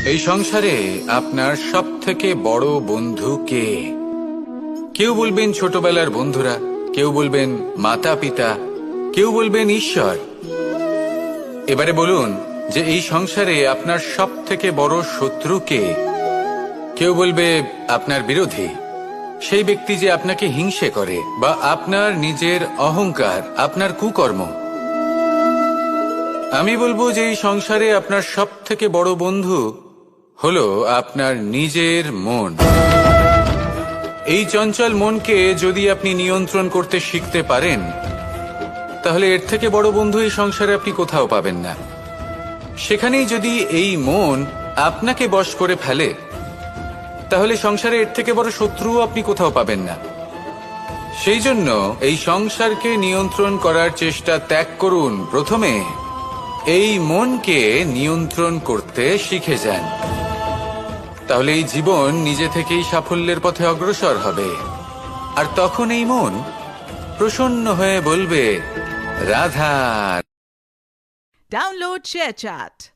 এই সংসারে আপনার সব থেকে বড় বন্ধু কে? কেউ বলবেন ছোটবেলার বন্ধুরা, কেউ বলবেন মাতা পিতা, কেউ বলবেন ঈশ্বর। এবারে বলুন যে এই সংসারে আপনার সব থেকে বড় শত্রু কে? কেউ বলবে আপনার বিরোধী, সেই ব্যক্তি যে আপনাকে হিংসে করে, বা আপনার নিজের অহংকার, আপনার কুকর্ম। আমি বলবো যে এই সংসারে আপনার সব থেকে বড় বন্ধু হলো আপনার নিজের মন। এই চঞ্চল মনকে যদি আপনি নিয়ন্ত্রণ করতে শিখতে পারেন, তাহলে এর থেকে বড় বন্ধু এই সংসারে আপনি কোথাও পাবেন না। সেখানেই যদি এই মন আপনাকে বশ করে ফেলে, তাহলে সংসারে এর থেকে বড় শত্রুও আপনি কোথাও পাবেন না। সেই জন্য এই সংসারকে নিয়ন্ত্রণ করার চেষ্টা ত্যাগ করুন। প্রথমে এই মনকে নিয়ন্ত্রণ করতে শিখে যান, তাহলে এই জীবন নিজে থেকেই সাফল্যের পথে অগ্রসর হবে। আর তখন এই মন প্রসন্ন হয়ে বলবে, রাধা। Download ShareChat.